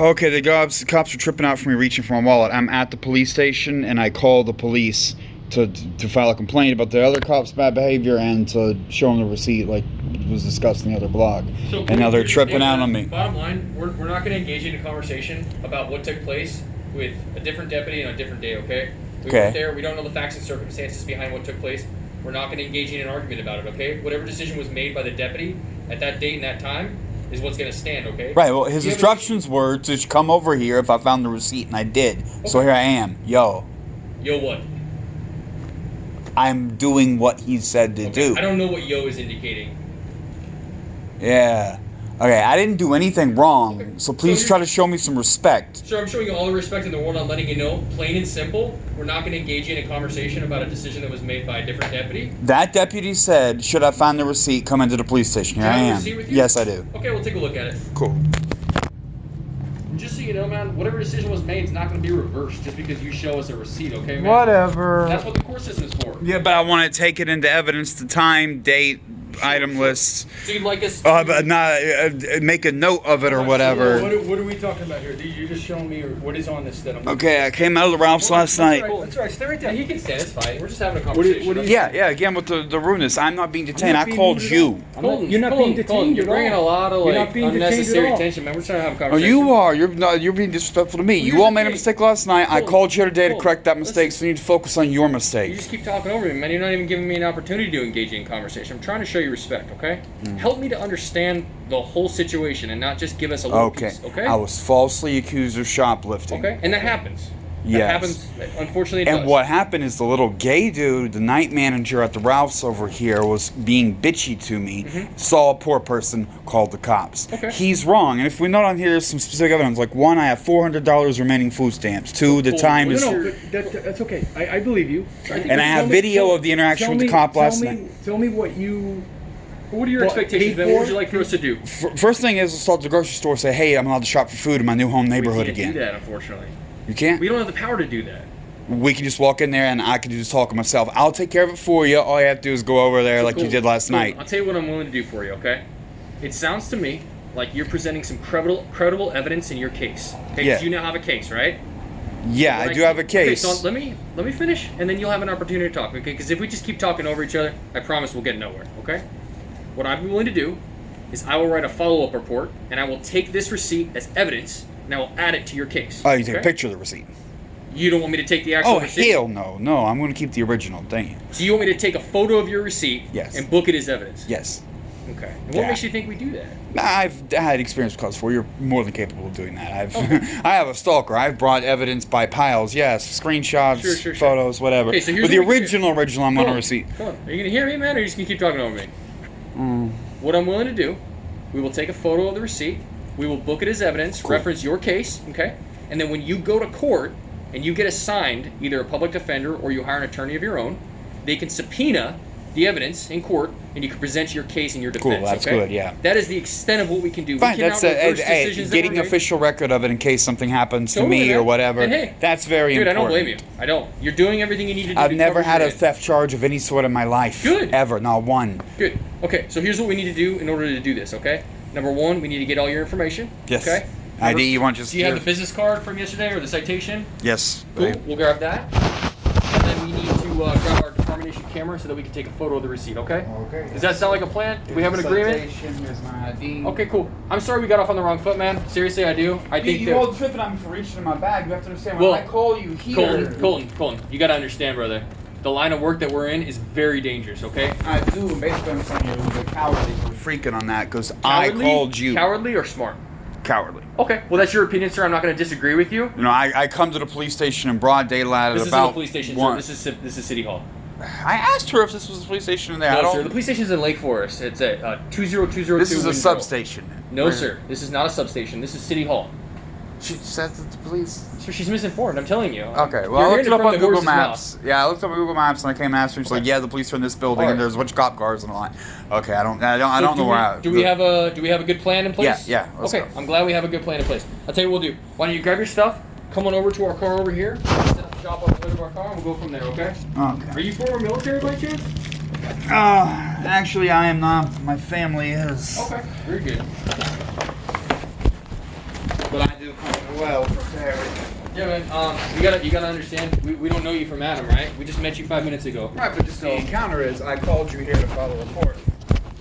Okay, the cops are tripping out for me reaching for my wallet. I'm at the police station, and I call the police to file a complaint about the other cops' bad behavior and to show them the receipt, like was discussed in the other blog. So and now they're tripping out on me. Bottom line, we're not going to engage in a conversation about what took place with a different deputy on a different day, okay? We weren't there. We don't know the facts and circumstances behind what took place. We're not going to engage in an argument about it, okay? Whatever decision was made by the deputy at that date and that time is what's going to stand, okay? Right, well, his instructions were to come over here if I found the receipt, and I did. Okay. So here I am. Yo. Yo what? I'm doing what he said to do. I don't know what yo is indicating. Yeah. Okay, I didn't do anything wrong, so please try to show me some respect. Sure, I'm showing you all the respect in the world. I'm letting you know, plain and simple, we're not going to engage in a conversation about a decision that was made by a different deputy. That deputy said, should I find the receipt, come into the police station. Here I am. Receipt with you? Yes, I do. Okay, we'll take a look at it. Cool. Just so you know, man, whatever decision was made is not going to be reversed just because you show us a receipt, okay, man? Whatever. That's what the court system is for. Yeah, but I want to take it into evidence, the time, date, item list. So you'd like us but not make a note of it or whatever. What are we talking about here? You're just showing me what is on this that I'm... Okay, I came out of the Ralph's last night. That's right. Stay right there. He can stand. It's fine. We're just having a conversation. Yeah. Again, with the rudeness, I'm not being detained. I called you. You're not being detained. You're bringing a lot of unnecessary attention, man. We're trying to have a conversation. Oh, you are. You're being disrespectful to me. You all made a mistake last night. I called you today to correct that mistake. So you need to focus on your mistake. You just keep talking over me, man. You're not even giving me an opportunity to engage in conversation. I'm trying to show you respect, okay? Help me to understand the whole situation and not just give us a little piece, okay? I was falsely accused of shoplifting. Okay, and that happens. Yes. That happens, unfortunately it And does. what happened is the little gay dude, the night manager at the Ralph's over here, was being bitchy to me, saw a poor person, called the cops. Okay. He's wrong, and if we note on here some specific evidence, like one, I have $400 remaining food stamps. Two, the time is... No, that's okay. I believe you. And I have video of the interaction with the cop last night. Tell me what you... What are your expectations, man? What would you like for us to do? First thing is, let's start at the grocery store, say, hey, I'm allowed to shop for food in my new home neighborhood again. We can't do that, unfortunately. You can't? We don't have the power to do that. We can just walk in there and I can just talk myself. I'll take care of it for you. All you have to do is go over there you did last night. I'll tell you what I'm willing to do for you, okay? It sounds to me like you're presenting some credible evidence in your case. Okay, Yeah. because you now have a case, right? Yeah, I do have a case. Okay, so let me finish, and then you'll have an opportunity to talk, okay? Because if we just keep talking over each other, I promise we'll get nowhere, okay? What I'm willing to do is I will write a follow-up report, and I will take this receipt as evidence, and I will add it to your case. Oh, you take a picture of the receipt. You don't want me to take the actual receipt? Oh, hell no. I'm going to keep the original. Dang it. So you want me to take a photo of your receipt and book it as evidence? Yes. Okay. And what makes you think we do that? I've had experience with cause before. You're more than capable of doing that. I have a stalker. I've brought evidence by piles. Yes, screenshots, photos, whatever. Okay, so here's but the original, I'm on a receipt. Come on. Are you going to hear me, man, or are you just going to keep talking over me? What I'm willing to do, we will take a photo of the receipt, we will book it as evidence, reference your case, okay? And then when you go to court and you get assigned either a public defender or you hire an attorney of your own, they can subpoena the evidence in court and you can present your case and your defense. Cool, that's good, yeah. That is the extent of what we can do. Fine, we cannot reverse decisions getting official record of it in case something happens to me or whatever. And hey, that's very important. Dude, I don't blame you. I don't. You're doing everything you need to do. I've never had a theft charge of any sort in my life. Good. Ever, not one. Good. Okay, so here's what we need to do in order to do this, okay? Number one, we need to get all your information. Yes. Okay? ID, you want just... Do you have the business card from yesterday or the citation? Yes. Cool, we'll grab that. And then we need to grab our determination camera so that we can take a photo of the receipt, okay? Okay. Does that sound like a plan? Do we have an agreement? There's my ID. Okay, cool. I'm sorry we got off on the wrong foot, man. Seriously, I do. I think you all tripping on me for reaching in my bag. You have to understand, when I call you here... Colton, you gotta understand, brother. The line of work that we're in is very dangerous, okay? I do, and basically I'm saying you're a little bit cowardly for freaking on that, because I called you. Cowardly or smart? Cowardly. Okay, well that's your opinion, sir. I'm not going to disagree with you. You know, I come to the police station in broad daylight at about... This isn't a police station, sir. This is City Hall. I asked her if this was a police station in there. No, sir. The police station is in Lake Forest. It's at 20202. This is a substation. No, sir. This is not a substation. This is City Hall. She said that the police... So she's misinformed, I'm telling you. Okay, well, I looked it up on Google Maps. Yeah, I looked up on Google Maps and I came and asked her, and she's like, yeah, the police are in this building and there's a bunch of cop cars and all that. Okay, I don't know where I... Do we have a good plan in place? Yeah, let's go. I'm glad we have a good plan in place. I'll tell you what we'll do. Why don't you grab your stuff, come on over to our car over here, set up shop on the hood of our car, and we'll go from there, okay? Okay. Are you former military by chance? Actually, I am not. My family is. Okay, very good. but I do come well prepared. Yeah, man. You gotta understand. We don't know you from Adam, right? We just met you 5 minutes ago. Right, but just the encounter is I called you here to file a report.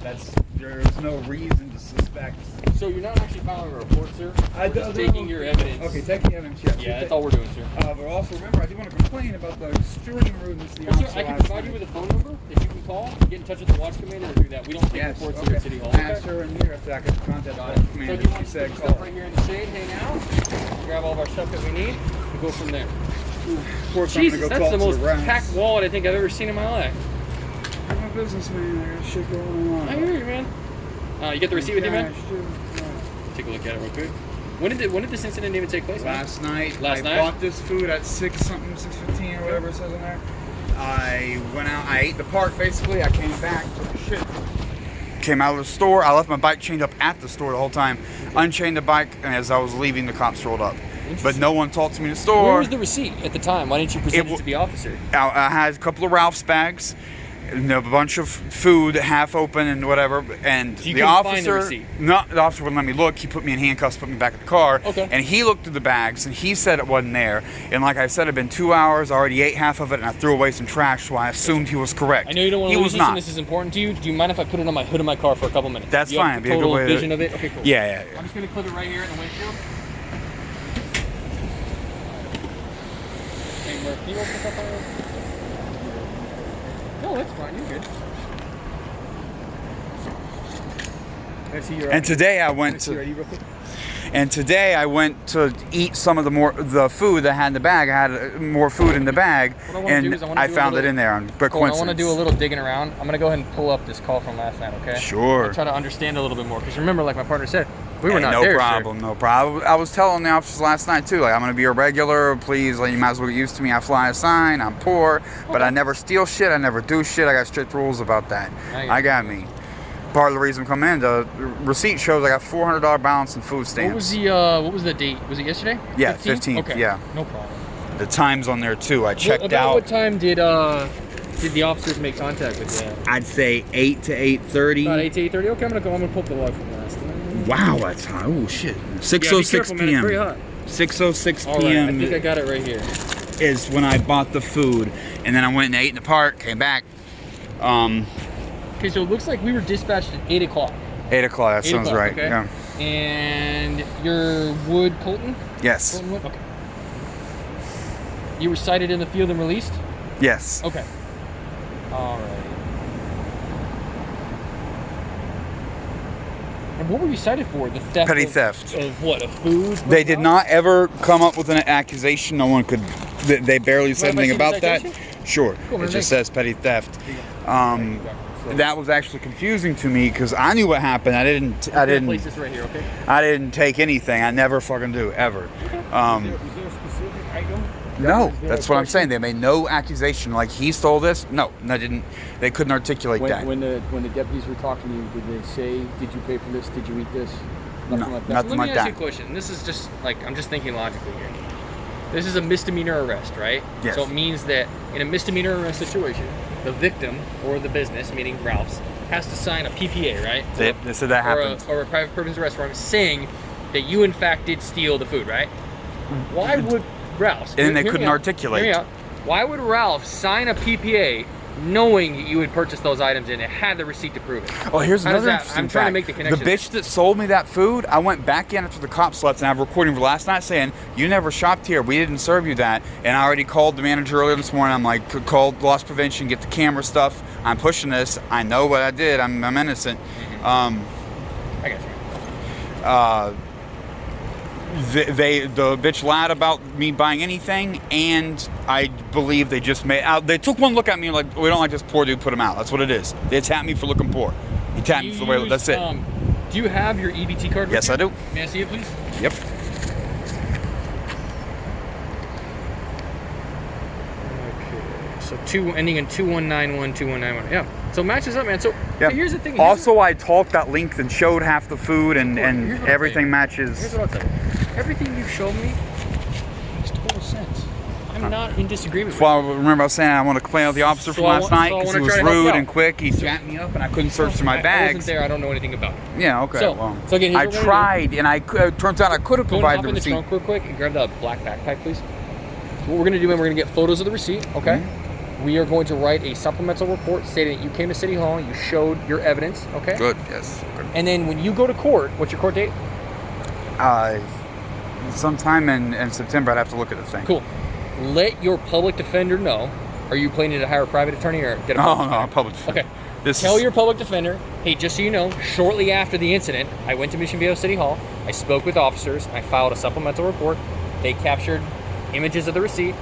There's no reason to suspect. So you're not actually filing a report, sir? We're just taking your evidence. Okay, taking evidence, yes. Yeah, that's all we're doing, sir. But also remember, I do want to complain about the extreme rudeness of the Well, sir, officer I can last provide you night. with a phone number that you can call, get in touch with the watch commander, or do that. We don't take Yes, reports okay. here at City Hall. Ask her in here if I could contact the Got watch it. So commander. do you want She to said put call. stuff right here in the shade, hang out, grab all of our stuff that we need, and go from there. Of course, Jesus, I'm that's going to the go most talk to the packed wallet I think I've ever seen in my life. I'm a businessman. I got shit going on. I hear you, man. You get the receipt with you, man? Cash, too. Take a look at it real quick. When did this incident even take place, man? Last night. Last I night? bought this food at 6:15 or whatever it says in there. I went out. I ate the park basically. I came back, took a shit. Came out of the store. I left my bike chained up at the store the whole time. Unchained the bike, and as I was leaving, the cops rolled up. But no one talked to me in the store. Where was the receipt at the time? Why didn't you present it to the officer? I had a couple of Ralph's bags, and a bunch of food, half open and whatever. And So you the couldn't officer, find the receipt? no, the officer wouldn't let me look. He put me in handcuffs, put me back in the car. Okay. And he looked through the bags, and he said it wasn't there. And like I said, it'd been 2 hours. I already ate half of it, and I threw away some trash, so I assumed he was correct. I know you don't want He to was lose this, and not. this is important to you. Do you mind if I put it on my hood of my car for a couple minutes? That's Do you have fine. the Be a good total way to- vision of it? Okay, cool. Yeah. I'm just gonna clip it right here in the windshield. Hey, Murph, can you open this up on your... No, it's fine. You're good. I see your. And today I went Are to. you real quick? And today I went to eat some of the food that I had in the bag. I had more food in the bag, What I wanna do and is I wanna I do a found it little- in there. But Cool, I coincidence. want to do a little digging around. I'm gonna go ahead and pull up this call from last night, okay? Sure. I'll try to understand a little bit more, because remember, like my partner said, we were Hey, not no there. problem, no problem. I was telling the officers last night too, like I'm gonna be a regular. Please, like you might as well get used to me. I fly a sign. I'm poor, but I never steal shit. I never do shit. I got strict rules about that. I got me. Part of the reason I'm coming in, the receipt shows I got $400 balance in food stamps. What was the date? Was it yesterday? Yeah, 15th? 15th, Okay. yeah. No problem. The time's on there too. I checked About out. what time did the officers make contact with you? I'd say 8 to 8:30. About 8 to 8:30. Okay, I'm gonna pull up the log from last night. Wow, that's hot. Oh shit. Yeah, be 6:06 careful, man. It's very p.m. hot. 6:06 All right, I p.m. think I got it right here. is when I bought the food, and then I went and ate in the park. Came back. Okay, so it looks like we were dispatched at 8 o'clock. 8 o'clock. That 8 sounds o'clock, right. okay. Yeah. And you're Wood Colton? Yes. Colton Wood? Okay. You were cited in the field and released? Yes. Okay. All right. And what were you cited for? The theft? Petty theft. Of what? Of food? They did not ever come up with an accusation. No one could. They barely said Mind if I anything see the about that. citation? Sure. Cool, man, It just thanks. says petty theft. That was actually confusing to me because I knew what happened. I didn't Place this right here, okay? I didn't take anything. I never fucking do ever. Is there a specific item? No, Is there that's a what I'm question? saying. They made no accusation like he stole this. No, they didn't. They couldn't articulate that. When the deputies were talking to you, did they say, did you pay for this? Did you eat this? No, Like that? nothing Let like me ask that. you a question. This is just like, I'm just thinking logically here. This is a misdemeanor arrest, right? Yes. So it means that in a misdemeanor arrest situation, the victim or the business, meaning Ralph's, has to sign a PPA, right? They said that happened. Or a private person's arrest warrant saying that you in fact did steal the food, right? Why would Ralph's? And they hear me couldn't out, articulate. hear me out. Why would Ralph sign a PPA knowing that you had purchased those items and it had the receipt to prove it? Oh, here's How does another that- interesting I'm trying to fact. make the connection. The bitch that sold me that food, I went back in after the cops left, and I have a recording for last night saying, "You never shopped here. We didn't serve you that." And I already called the manager earlier this morning. I'm like, called loss prevention, get the camera stuff. I'm pushing this. I know what I did. I'm innocent. I got you. The bitch lied about me buying anything, and I believe they just made out. They took one look at me like, "We don't like this poor dude. Put him out." That's what it is. They tapped me for looking poor. He tapped me for the way. That's it. Do you have your EBT card with Yes, you? I do. May I see it, please? Yep. Okay. So ending in 2191, 2191. Yeah. So it matches up, man. So Yeah. here's the thing. Also, I talked at length and showed half the food, and Here's what I'll everything Here's matches. what I'll tell you. Everything you showed me makes total sense. I'm not in disagreement with Well, remember I was saying I want to complain with the officer from last night so I because he wanna was try to help you rude out. and quick. He jacked me up and I couldn't search through my I bags. wasn't there. I don't know anything about it. Yeah, okay. So again, here's I what we're gonna tried and turns out I could have Go and provided hop the in the receipt. trunk real quick and grab the black backpack, please. What we're going to do, man, we're going to get photos of the receipt, okay? We are going to write a supplemental report stating that you came to City Hall, you showed your evidence, okay? Good, yes. Good. And then when you go to court, what's your court date? Sometime in September, I'd have to look at the thing. Cool. Let your public defender know. Are you planning to hire a private attorney or get a public No, public defender. Okay. Tell your public defender, hey, just so you know, shortly after the incident, I went to Mission Viejo City Hall, I spoke with officers, I filed a supplemental report, they captured images of the receipt,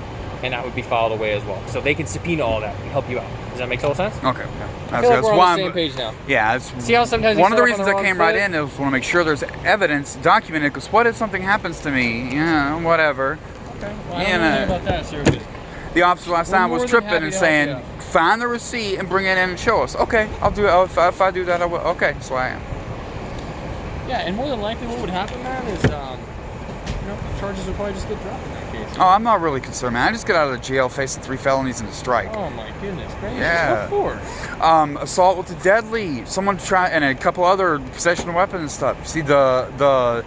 and that would be filed away as well. So they can subpoena all that and help you out. Does that make total sense? Okay. I feel like we're on the same page now. Yeah. See how sometimes one of the you start reasons off on I the came wrong right foot? in is want to make sure there's evidence documented. Because what if something happens to me? Yeah, whatever. Okay. Well, I don't know anything about that, sir. The officer last time was more than tripping happy and to saying, help you "Find the receipt and bring it in and show us." Okay, I'll do it. If I do that, I will. Okay, so I am. Yeah, and more than likely, what would happen, man, is charges would probably just get dropped in that case. Oh, I'm not really concerned, man. I just got out of the jail facing 3 felonies and a strike. Oh my goodness gracious! Yeah. What for? Assault with a deadly. Someone tried, and a couple other possession of weapons and stuff. See, the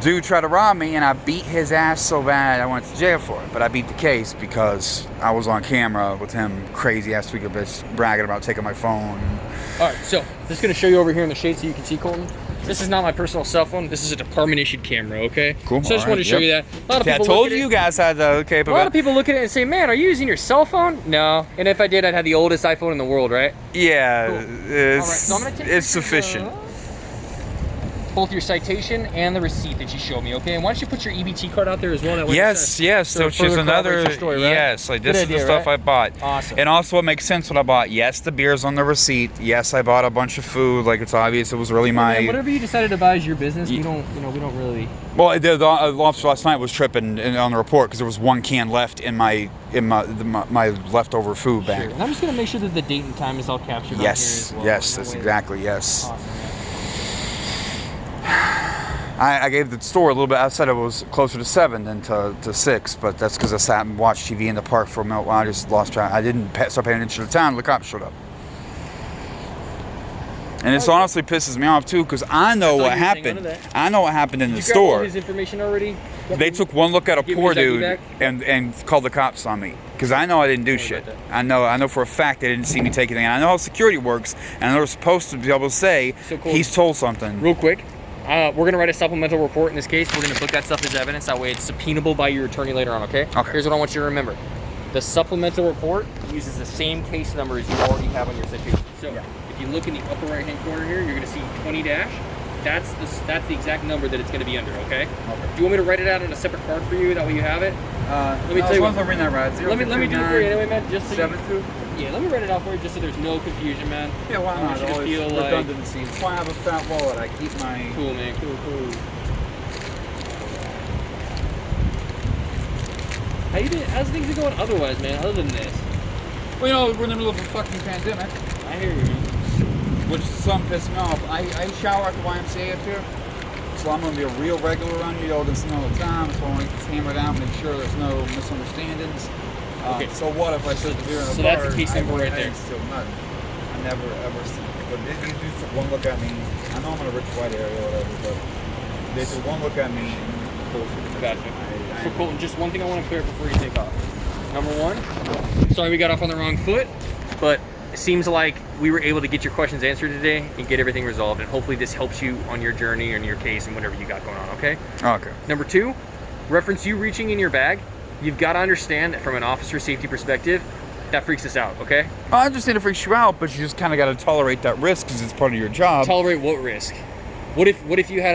dude tried to rob me, and I beat his ass so bad I went to jail for it. But I beat the case because I was on camera with him, crazy ass tweaker bitch, bragging about taking my phone. All right, so just gonna show you over here in the shade so you can see, Colton. This is not my personal cell phone. This is a department issued camera, okay? Cool. So I just wanted to show you that. A lot of people I told look at you it, guys had the A lot of people look at it and say, "Man, are you using your cell phone?" No. And if I did, I'd have the oldest iPhone in the world, right? Yeah, Cool. it's, All right, so I'm gonna take it's sufficient. Both your citation and the receipt that you showed me, okay? And why don't you put your EBT card out there as well? That way Yes, so which it is further another. corroborates your story, right? Yes, like this Good is the idea, stuff right? I bought. Awesome. And also, it makes sense what I bought. Yes, the beer's on the receipt. Yes, I bought a bunch of food. Like it's obvious, it was really my. Man, whatever you decided to buy is your business. We don't really. Well, the officer last night was tripping on the report because there was 1 can left in my leftover food bag. Sure. And I'm just gonna make sure that the date and time is all captured. Yes, on here as well. yes, That that's way- exactly yes. Awesome, man. I gave the store a little bit. I said it was closer to 7 than to 6, but that's because I sat and watched TV in the park for a minute while I just lost track. I didn't start paying attention to the time. The cops showed up. And this honestly pisses me off too, because I know thought what you were saying happened. none of that. I know what happened in the Did you grab all store. his information already? They took one look at a Give me poor his ID dude back? and called the cops on me because I know I didn't do Sorry shit. about I know for a fact they didn't see me take anything. I know how security works, and they're supposed to be able to say So cool. he's told something. Real quick, we're gonna write a supplemental report in this case. We're gonna book that stuff as evidence. That way, it's subpoenable by your attorney later on. Okay. Okay. Here's what I want you to remember: the supplemental report uses the same case number as you already have on your citation. So, if you look in the upper right-hand corner here, you're gonna see 20-. That's the exact number that it's gonna be under. Okay. Okay. Do you want me to write it out on a separate card for you? That way you have it. Let me tell you what- reading that right. Let me do it for you anyway, man. Just so you, 72. yeah, let me write it out for you, just so there's no confusion, man. Yeah, why I want not? you to Always feel like- redundancies. Why have a fat wallet? I keep my. Cool, man. Cool. How you been? How's things been going otherwise, man? Other than this, Well, you know, we're in the middle of a fucking pandemic, I hear you, man. which some piss me off. I shower at the YMCA up here, so I'm gonna be a real regular around you. Y'all gonna see me all the time, so I want to get this hammered out, make sure there's no misunderstandings. Okay. So what if I serve the beer in a So bar? that's the case number right there. Still nothing. I never ever see. But these dudes took one look at me. I know I'm in a rich white area or whatever, but they took one look at me and bullshit. Gotcha. So Colton, just one thing I want to clear up before you take off. Number one, sorry we got off on the wrong foot, but it seems like we were able to get your questions answered today and get everything resolved, and hopefully this helps you on your journey and your case and whatever you got going on, okay? Okay. Number two, reference you reaching in your bag. You've got to understand that from an officer safety perspective, that freaks us out, okay? I understand it freaks you out, but you just kind of got to tolerate that risk because it's part of your job. Tolerate what risk? What if you had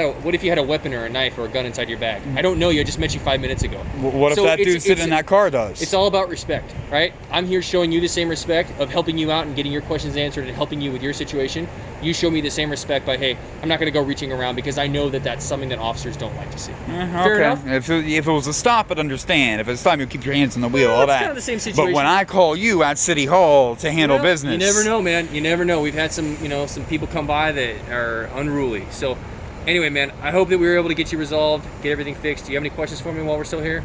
a weapon or a knife or a gun inside your bag? I don't know you. I just met you 5 minutes ago. What if So that dude it's- sitting in that car does? It's all about respect, right? I'm here showing you the same respect of helping you out and getting your questions answered and helping you with your situation. You show me the same respect by, hey, I'm not going to go reaching around because I know that that's something that officers don't like to see. Fair okay. enough? If it was a stop, I'd understand. If it's time, you keep your hands on the wheel, Well, all it's that. kind of the same situation. But when I call you at City Hall to handle Well, business, you never know, man. You never know. We've had some people come by that are unruly. So anyway, man, I hope that we were able to get you resolved, get everything fixed. Do you have any questions for me while we're still here?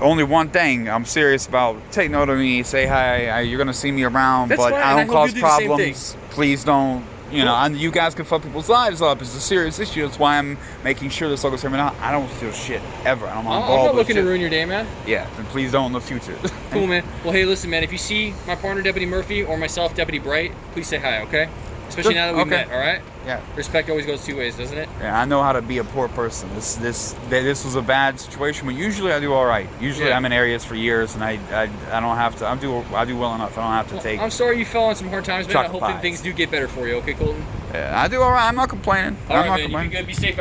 Only one thing I'm serious about. Take note of me. Say hi. You're gonna see me around, That's but fine, I and don't I hope cause you do the same problems. Please don't. You know, and you guys can fuck people's lives up. It's a serious issue. That's why I'm making sure this logo's here now. I don't steal shit ever. I'm not I'm involved not with looking to shit. ruin your day, man. Yeah, and please don't in the future. Cool, man. Well, hey, listen, man. If you see my partner, Deputy Murphy, or myself, Deputy Bright, please say hi, okay? Especially Good. now that we've Okay. met, all right? Yeah. Respect always goes two ways, doesn't it? Yeah, I know how to be a poor person. This was a bad situation, but usually I do all right. Usually Yeah. I'm in areas for years, and I don't have to. I do well enough. I don't have to take. I'm sorry you fell on some hard times, man. I chocolate hope that pies. things do get better for you, okay, Colton? Yeah, I do all right. I'm not complaining. All I'm right, not man. You complaining. be good. Be safe out